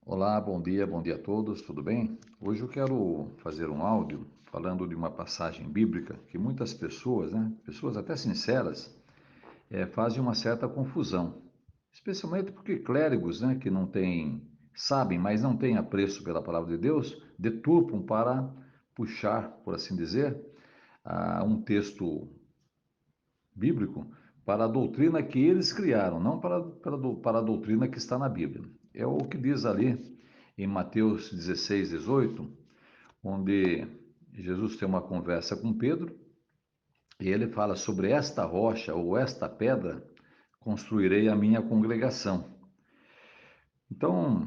Olá, bom dia a todos, tudo bem? Hoje eu quero fazer um áudio falando de uma passagem bíblica que muitas pessoas, pessoas até sinceras, fazem uma certa confusão, especialmente porque clérigos, que não têm, sabem, mas não têm apreço pela palavra de Deus, deturpam para puxar, por assim dizer, um texto bíblico para a doutrina que eles criaram, não para a doutrina que está na Bíblia. É o que diz ali em Mateus 16, 18, onde Jesus tem uma conversa com Pedro e ele fala sobre esta rocha ou esta pedra construirei a minha congregação. Então,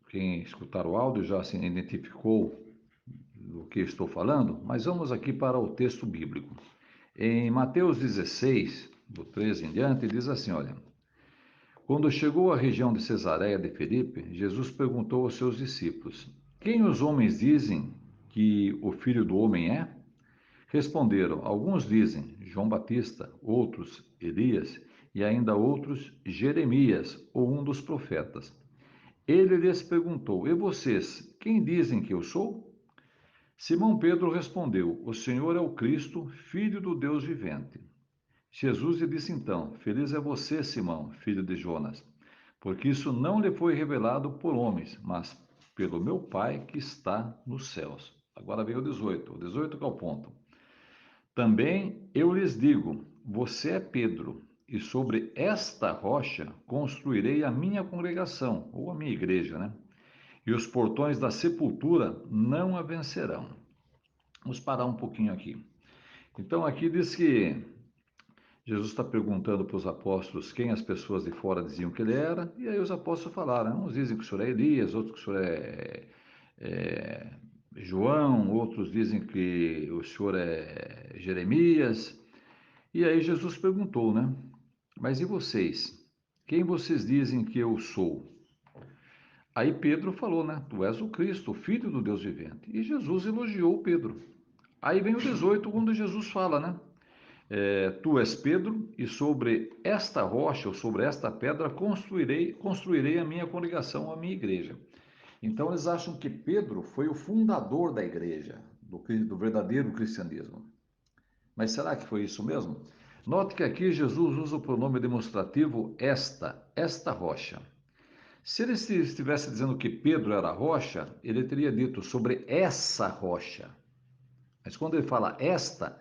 quem escutar o áudio já se identificou do que estou falando, mas vamos aqui para o texto bíblico. Em Mateus 16, do 13 em diante, diz assim, olha: Quando chegou à região de Cesareia de Filipe, Jesus perguntou aos seus discípulos: Quem os homens dizem que o Filho do Homem é? Responderam: Alguns dizem João Batista, outros Elias e ainda outros Jeremias ou um dos profetas. Ele lhes perguntou: E vocês, quem dizem que eu sou? Simão Pedro respondeu: O Senhor é o Cristo, Filho do Deus vivente. Jesus lhe disse então: Feliz é você, Simão, filho de Jonas, porque isso não lhe foi revelado por homens, mas pelo meu Pai que está nos céus. Agora vem o 18 que é o ponto. Também eu lhes digo: você é Pedro, e sobre esta rocha construirei a minha congregação, ou a minha igreja, E os portões da sepultura não a vencerão. Vamos parar um pouquinho aqui. Então aqui diz que Jesus está perguntando para os apóstolos quem as pessoas de fora diziam que ele era, e aí os apóstolos falaram. Uns dizem que o senhor é Elias, outros que o senhor é João, outros dizem que o senhor é Jeremias. E aí Jesus perguntou, Mas e vocês? Quem vocês dizem que eu sou? Aí Pedro falou, Tu és o Cristo, o Filho do Deus vivente. E Jesus elogiou Pedro. Aí vem o 18, quando Jesus fala, Tu és Pedro, e sobre esta rocha, ou sobre esta pedra, construirei a minha congregação, a minha igreja. Então eles acham que Pedro foi o fundador da igreja, do verdadeiro cristianismo. Mas será que foi isso mesmo? Note que aqui Jesus usa o pronome demonstrativo esta rocha. Se ele estivesse dizendo que Pedro era a rocha, ele teria dito sobre essa rocha. Mas quando ele fala esta,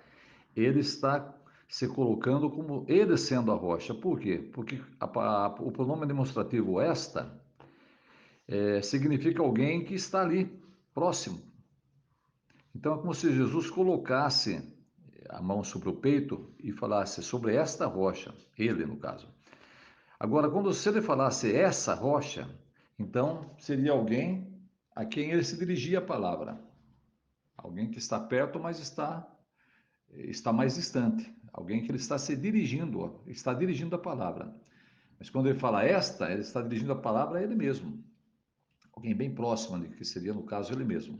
ele está se colocando como ele sendo a rocha. Por quê? Porque o pronome demonstrativo esta significa alguém que está ali, próximo. Então é como se Jesus colocasse a mão sobre o peito e falasse sobre esta rocha, ele no caso. Agora, quando se ele falasse essa rocha, então seria alguém a quem ele se dirigia a palavra. Alguém que está perto, mas está mais distante. Alguém que ele está dirigindo a palavra. Mas quando ele fala esta, ele está dirigindo a palavra a ele mesmo. Alguém bem próximo, que seria, no caso, ele mesmo.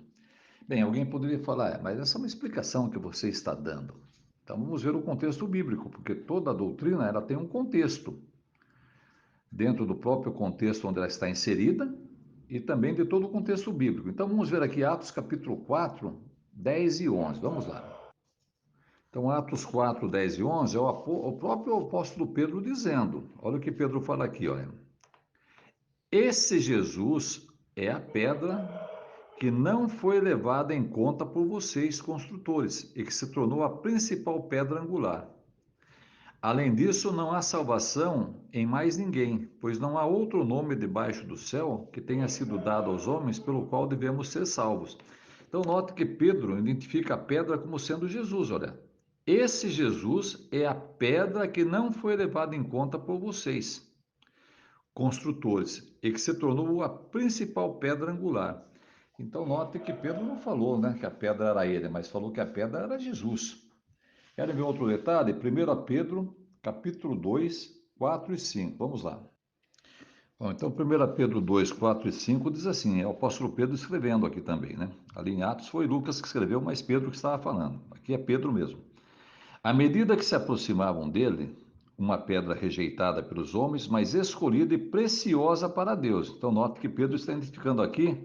Bem, alguém poderia falar, mas essa é uma explicação que você está dando. Então vamos ver o contexto bíblico, porque toda a doutrina ela tem um contexto, dentro do próprio contexto onde ela está inserida e também de todo o contexto bíblico. Então vamos ver aqui Atos capítulo 4, 10 e 11. Vamos lá. Então Atos 4, 10 e 11 é o próprio apóstolo Pedro dizendo. Olha o que Pedro fala aqui, olha. Esse Jesus é a pedra que não foi levada em conta por vocês, construtores, e que se tornou a principal pedra angular. Além disso, não há salvação em mais ninguém, pois não há outro nome debaixo do céu que tenha sido dado aos homens pelo qual devemos ser salvos. Então, note que Pedro identifica a pedra como sendo Jesus, olha. Esse Jesus é a pedra que não foi levada em conta por vocês, construtores, e que se tornou a principal pedra angular. Então, note que Pedro não falou, que a pedra era ele, mas falou que a pedra era Jesus. Querem ver outro detalhe? 1 Pedro, capítulo 2, 4 e 5. Vamos lá. Bom, então, 1 Pedro 2, 4 e 5 diz assim, é o apóstolo Pedro escrevendo aqui também, Ali em Atos foi Lucas que escreveu, mas Pedro que estava falando. Aqui é Pedro mesmo. À medida que se aproximavam dele, uma pedra rejeitada pelos homens, mas escolhida e preciosa para Deus. Então, note que Pedro está identificando aqui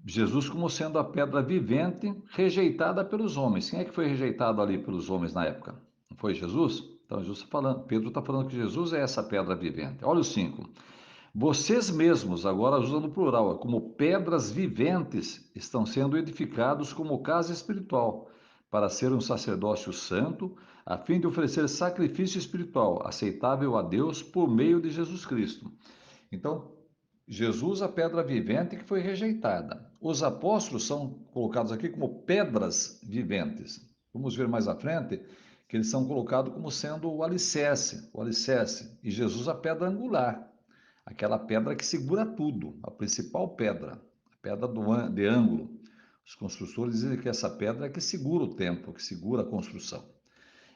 Jesus como sendo a pedra vivente rejeitada pelos homens. Quem é que foi rejeitado ali pelos homens na época? Não foi Jesus? Então, Jesus está falando, Pedro está falando que Jesus é essa pedra vivente. Olha o 5. Vocês mesmos, agora usando no plural, como pedras viventes, estão sendo edificados como casa espiritual, para ser um sacerdócio santo, a fim de oferecer sacrifício espiritual aceitável a Deus por meio de Jesus Cristo. Então, Jesus, a pedra vivente que foi rejeitada. Os apóstolos são colocados aqui como pedras viventes. Vamos ver mais à frente que eles são colocados como sendo o alicerce, e Jesus a pedra angular, aquela pedra que segura tudo, a principal pedra, a pedra de ângulo. Os construtores dizem que essa pedra é que segura o templo, que segura a construção.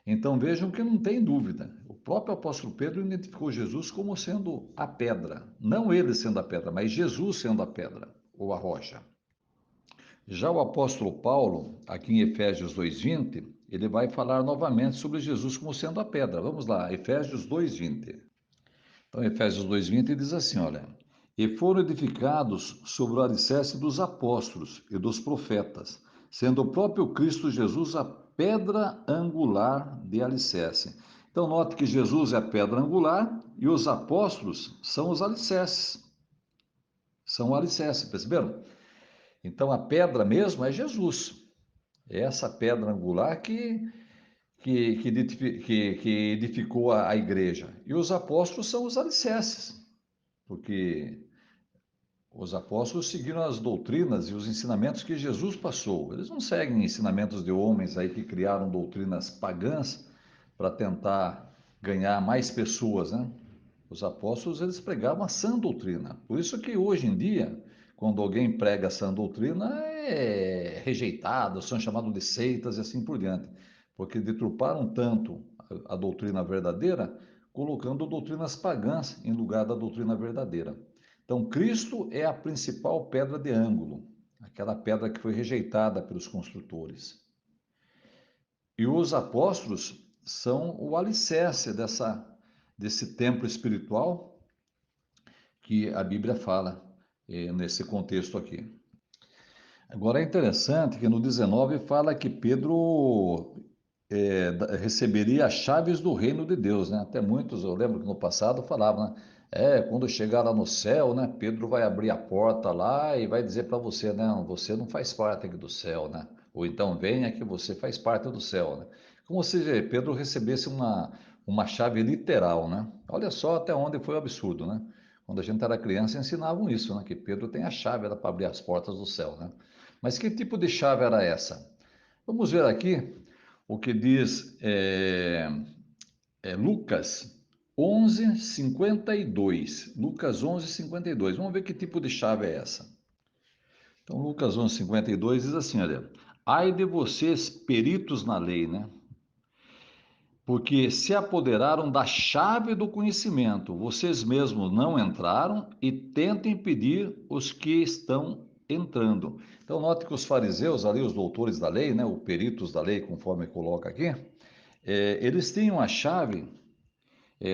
Então vejam que não tem dúvida. O próprio apóstolo Pedro identificou Jesus como sendo a pedra. Não ele sendo a pedra, mas Jesus sendo a pedra ou a rocha. Já o apóstolo Paulo, aqui em Efésios 2:20, ele vai falar novamente sobre Jesus como sendo a pedra. Vamos lá, Efésios 2:20. Então, Efésios 2:20 diz assim, olha: E foram edificados sobre o alicerce dos apóstolos e dos profetas, sendo o próprio Cristo Jesus a pedra angular de alicerce. Então, note que Jesus é a pedra angular e os apóstolos são os alicerces. São o alicerce, perceberam? Então, a pedra mesmo é Jesus. É essa pedra angular que edificou a igreja. E os apóstolos são os alicerces, porque os apóstolos seguiram as doutrinas e os ensinamentos que Jesus passou. Eles não seguem ensinamentos de homens aí que criaram doutrinas pagãs para tentar ganhar mais pessoas, né? Os apóstolos, eles pregavam a sã doutrina. Por isso que hoje em dia, quando alguém prega a sã doutrina, é rejeitado, são chamados de seitas e assim por diante. Porque deturparam tanto a doutrina verdadeira, colocando doutrinas pagãs em lugar da doutrina verdadeira. Então, Cristo é a principal pedra de ângulo, aquela pedra que foi rejeitada pelos construtores. E os apóstolos são o alicerce desse templo espiritual que a Bíblia fala nesse contexto aqui. Agora é interessante que no 19 fala que Pedro receberia as chaves do reino de Deus, né? Até muitos, eu lembro que no passado falavam, né? Quando chegar lá no céu, né? Pedro vai abrir a porta lá e vai dizer para você, não, você não faz parte aqui do céu, né? Ou então venha que você faz parte do céu, né? Como se Pedro recebesse uma chave literal, né? Olha só até onde foi o absurdo, né? Quando a gente era criança ensinavam isso, né? Que Pedro tem a chave para abrir as portas do céu, né? Mas que tipo de chave era essa? Vamos ver aqui o que diz Lucas 11:52. Lucas 11:52. Vamos ver que tipo de chave é essa. Então, Lucas 11:52 diz assim, olha: Ai de vocês, peritos na lei, né? Porque se apoderaram da chave do conhecimento, vocês mesmos não entraram e tentam impedir os que estão entrando. Então, note que os fariseus ali, os doutores da lei, né, os peritos da lei, conforme coloca aqui, eles tinham a chave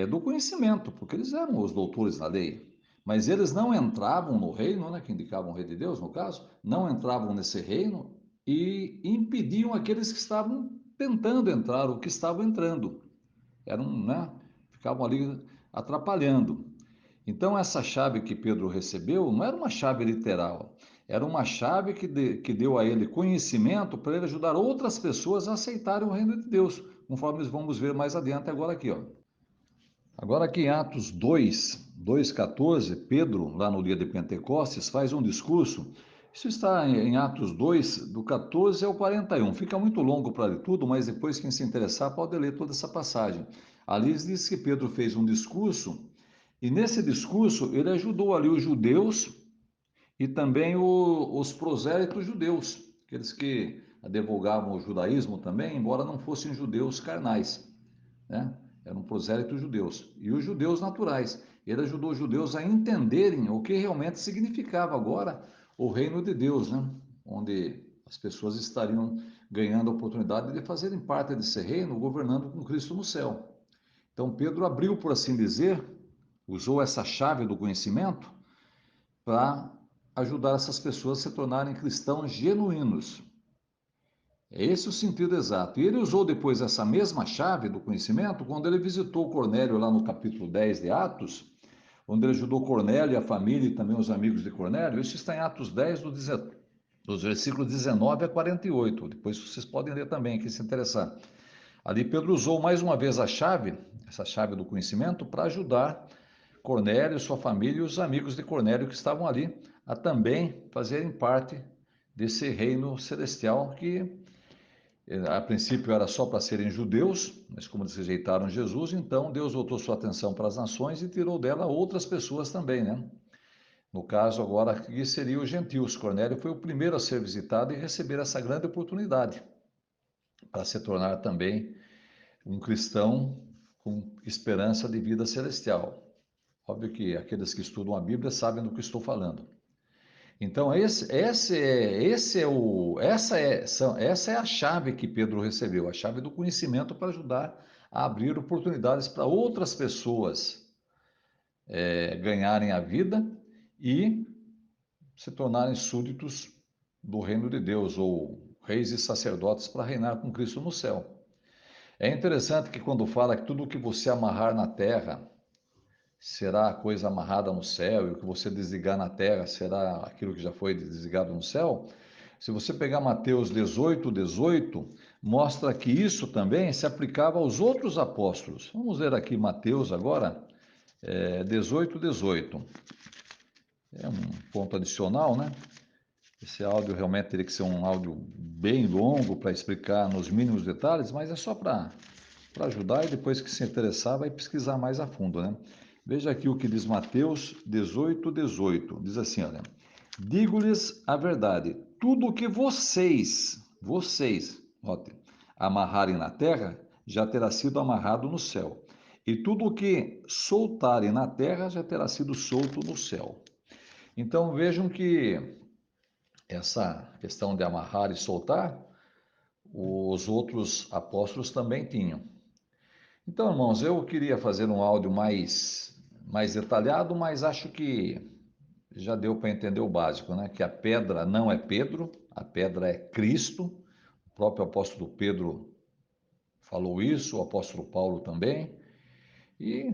do conhecimento, porque eles eram os doutores da lei. Mas eles não entravam no reino, né, que indicavam o rei de Deus, no caso, não entravam nesse reino e impediam aqueles que estavam tentando entrar, ou que estavam entrando. Eram, né, ficavam ali atrapalhando. Então, essa chave que Pedro recebeu não era uma chave literal, era uma chave que deu a ele conhecimento para ele ajudar outras pessoas a aceitarem o reino de Deus, conforme vamos ver mais adiante agora aqui, ó. Agora aqui em Atos 2:14, Pedro, lá no dia de Pentecostes, faz um discurso. Isso está em Atos 2, do 14 ao 41. Fica muito longo para ler tudo, mas depois quem se interessar pode ler toda essa passagem. Ali diz que Pedro fez um discurso, e nesse discurso ele ajudou ali os judeus e também os prosélitos judeus, aqueles que divulgavam o judaísmo também, embora não fossem judeus carnais, né? Eram prosélitos judeus e os judeus naturais. Ele ajudou os judeus a entenderem o que realmente significava agora o reino de Deus, né? Onde as pessoas estariam ganhando a oportunidade de fazerem parte desse reino, governando com Cristo no céu. Então Pedro abriu, por assim dizer, usou essa chave do conhecimento para ajudar essas pessoas a se tornarem cristãos genuínos. É esse o sentido exato. E ele usou depois essa mesma chave do conhecimento quando ele visitou Cornélio lá no capítulo 10 de Atos, onde ele ajudou Cornélio e a família e também os amigos de Cornélio. Isso está em Atos 10, dos versículos 19 a 48. Depois vocês podem ler também, quem se interessar. Ali Pedro usou mais uma vez a chave, essa chave do conhecimento, para ajudar Cornélio, sua família e os amigos de Cornélio que estavam ali a também fazerem parte desse reino celestial que a princípio era só para serem judeus, mas como eles rejeitaram Jesus, então Deus voltou sua atenção para as nações e tirou dela outras pessoas também, né? No caso agora aqui seria os gentios. Cornélio foi o primeiro a ser visitado e receber essa grande oportunidade para se tornar também um cristão com esperança de vida celestial. Óbvio que aqueles que estudam a Bíblia sabem do que estou falando. Então, essa é a chave que Pedro recebeu, a chave do conhecimento para ajudar a abrir oportunidades para outras pessoas ganharem a vida e se tornarem súditos do reino de Deus, ou reis e sacerdotes para reinar com Cristo no céu. É interessante que quando fala que tudo o que você amarrar na terra será a coisa amarrada no céu, e o que você desligar na terra será aquilo que já foi desligado no céu. Se você pegar Mateus 18, 18, mostra que isso também se aplicava aos outros apóstolos. Vamos ver aqui Mateus agora, 18, 18. É um ponto adicional, né? Esse áudio realmente teria que ser um áudio bem longo para explicar nos mínimos detalhes, mas é só para ajudar e depois que se interessar vai pesquisar mais a fundo, né? Veja aqui o que diz Mateus 18, 18. Diz assim, olha: digo-lhes a verdade, tudo o que vocês, note, amarrarem na terra, já terá sido amarrado no céu. E tudo o que soltarem na terra já terá sido solto no céu. Então vejam que essa questão de amarrar e soltar, os outros apóstolos também tinham. Então, irmãos, eu queria fazer um áudio mais detalhado, mas acho que já deu para entender o básico, né? Que a pedra não é Pedro, a pedra é Cristo. O próprio apóstolo Pedro falou isso, o apóstolo Paulo também. E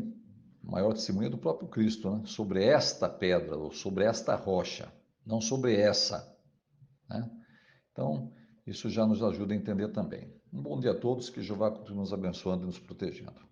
o maior testemunho é do próprio Cristo, né? Sobre esta pedra, ou sobre esta rocha, não sobre essa, né? Então, isso já nos ajuda a entender também. Um bom dia a todos, que Jeová continue nos abençoando e nos protegendo.